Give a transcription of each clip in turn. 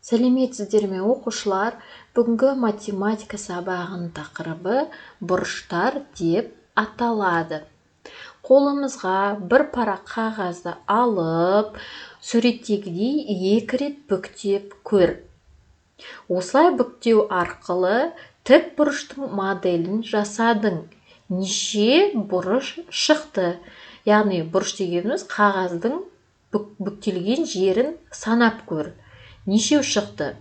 Сәлеметсіздер ме оқушылар? Бүгінгі математика сабағының тақырыбы бұрыштар деп аталады. Қолымызға бір парақ қағазды алып, суреттегідей 2 рет бүктеп көр. Осылай бүктеу арқылы тік бұрыштың моделін жасадың. Неше бұрыш шықты? Яғни бұрыш дегеніміз қағаздың бүктелген жерін санап көр. Нешеу шықты?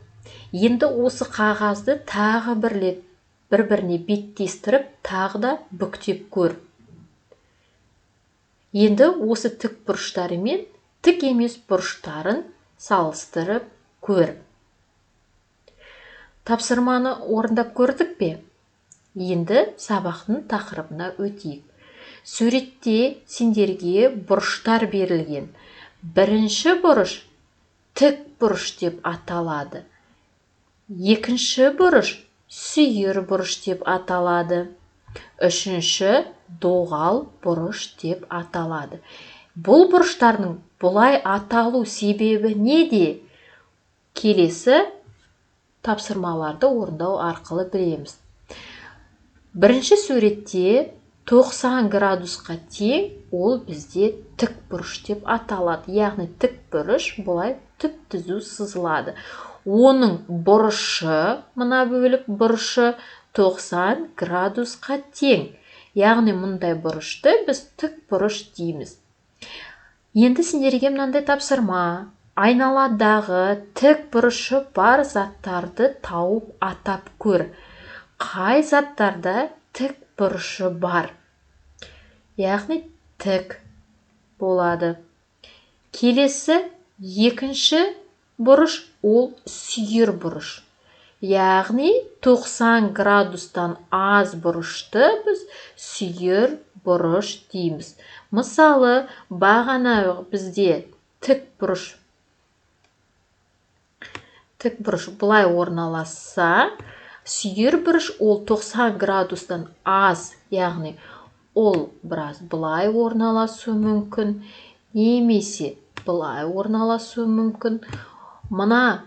Енді осы қағазды тағы бір рет бір-біріне беттестіріп, тағы да бүктеп көр. Енді осы тік бұрыштары мен тік емес бұрыштарын салыстырып көр. Тапсырманы орындап көрдік пе? Енді сабақтың тақырыбына өтейік. Суретте сендерге бұрыштар берілген. Бірінші бұрыш тік бұрыш деп аталады. Екінші бұрыш сүйір бұрыш деп аталады. Үшінші доғал бұрыш деп аталады. Бұл бұрыштардың бұлай аталу себебі неде? Келесі тапсырмаларды орындау арқылы білеміз. Бірінші суретте 90 градусқа тең, ол бізде тік бұрыш деп аталады. Яғни тік бұрыш бұлай түп-түзу сызылады. Оның бұрышы, мына бөлік бұрышы 90 градусқа тең. Яғни мұндай бұрышты біз тік бұрыш дейміз. Енді сендерге мынандай тапсырма. Айналадағы тік бұрышы бар заттарды тауып атап көр. Қай заттарда тік бұрышы бар? Яғни тік болады. Келесі екінші бұрыш ол сүйір бұрыш. Яғни 90 градустан аз бұрышты біз сүйір бұрыш дейміз. Мысалы, бағана бізде тік бұрыш бұлай орналасса, сүйір бұрыш ол 90 градустан аз, яғни ол біраз бұлай орналасуы мүмкін, немесе бұлай орналасуы мүмкін. Мына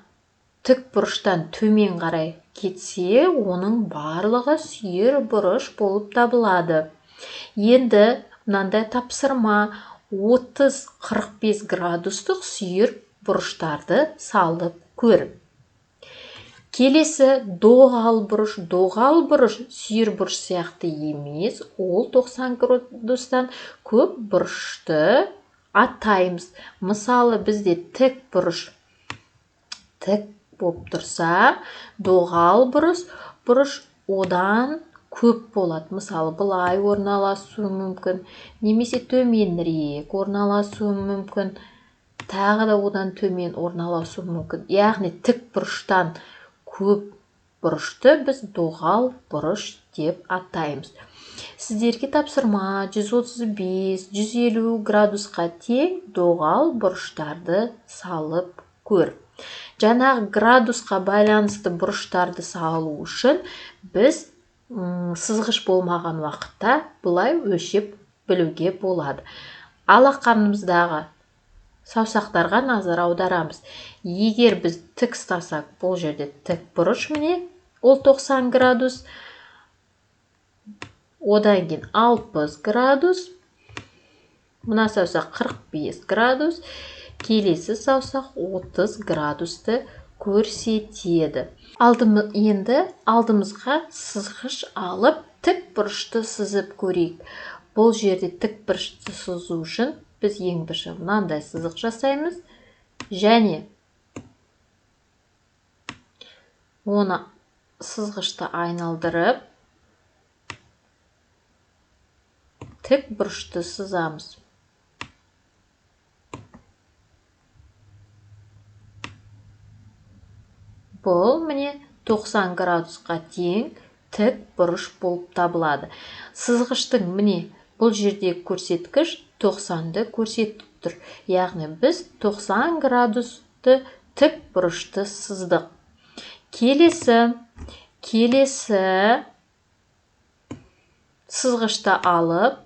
тік бұрыштан төмен қарай кетсе, оның барлығы сүйір бұрыш болып табылады. Енді мынандай тапсырма: 30-45 градустық сүйір бұрыштарды салып көр. Келесі доғал бұрыш. Доғал бұрыш сүйір бұрыш сияқты емес, ол 90 градустан көп бұрышты атаймыз. Мысалы, бізде тік бұрыш тік болып тұрса, доғал бұрыш одан көп болады. Мысалы, бұлай орналасуы мүмкін, немесе төменірек орналасуы мүмкін, тағы да одан төмен орналасуы мүмкін. Яғни тік бұрыштан көп бұрышты біз доғал бұрыш деп атаймыз. Сіздерге тапсырма: 135-150 градусқа тең доғал бұрыштарды салып көр. Жаңағы градусқа байланысты бұрыштарды салу үшін біз сызғыш болмаған уақытта бұлай өлшеп білуге болады. Алақанымыздағы саусақтарға назар аударамыз. Егер біз тік ұстасақ, бұл жерде тік бұрыш, міне, ол 90 градус. Одан кейін 60 градус. Мына саусақ 45 градус. Келесі саусақ 30 градусты көрсетеді. Енді алдымызға сызғыш алып, тік бұрышты сызып көрейік. Бұл жерде тік бұрышты сызу үшін біз ең бірінші мынандай сызық жасаймыз, және оны сызғышты айналдырып тік бұрышты сызамыз. Бұл міне 90 градусқа тең тік бұрыш болып табылады. Сызғыштың міне бұл жерде көрсеткіш 90-ды көрсетіп тұр. Яғни біз 90 градусты тік бұрышты сыздық. Келесі сызғышты алып,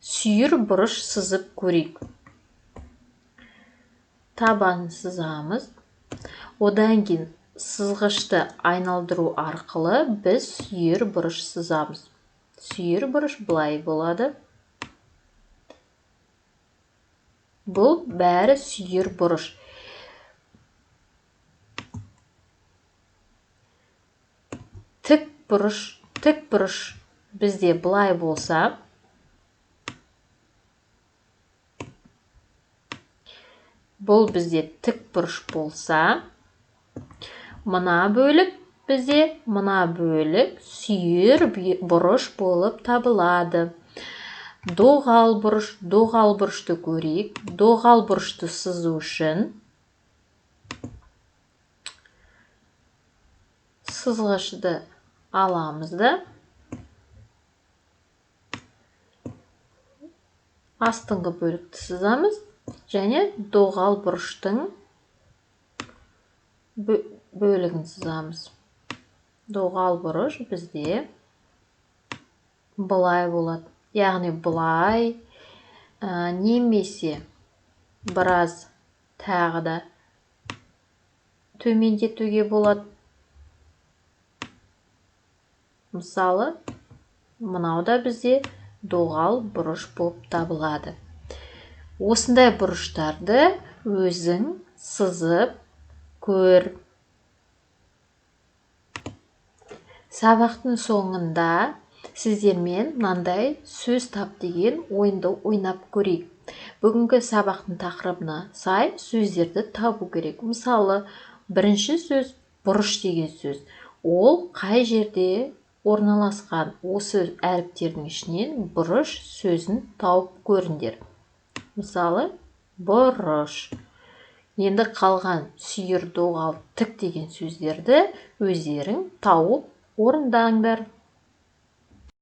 сүйір бұрыш сызып көрейік. табанын сызамыз. Одан кейін сызғышты айналдыру арқылы біз сүйір бұрыш сызамыз. Сүйір бұрыш былай болады. Бұл бәрі сүйір бұрыш. Тік бұрыш бізде былай болса, бұл бізде тік бұрыш болса, мына бөлік бізде мына бөлік сүйір бұрыш болып табылады. Доғал бұрышты көрейік. Доғал бұрышты сызу үшін сызғышты аламыз да астыңғы бөлікті сызамыз және доғал бұрыштың бөлігін сызамыз. Доғал бұрыш бізде былай болады. Яғни былай, немесе біраз тағы да төмендетуге болады. Мысалы, мынау да бізде доғал бұрыш болып табылады. Осындай бұрыштарды өзің сызып көр. Сабақтың соңында сіздермен мынандай сөз тап деген ойынды ойнап көрейік. Бүгінгі сабақтың тақырыбына сай сөздерді табу керек. Мысалы, бірінші сөз бұрыш деген сөз. Ол қай жерде орналасқан? Осы әріптердің ішінен бұрыш сөзін тауып көріңдер. Мысалы, бұрыш. Енді қалған сүйір, доғал, тік деген сөздерді өздерің тауып орындаңдар.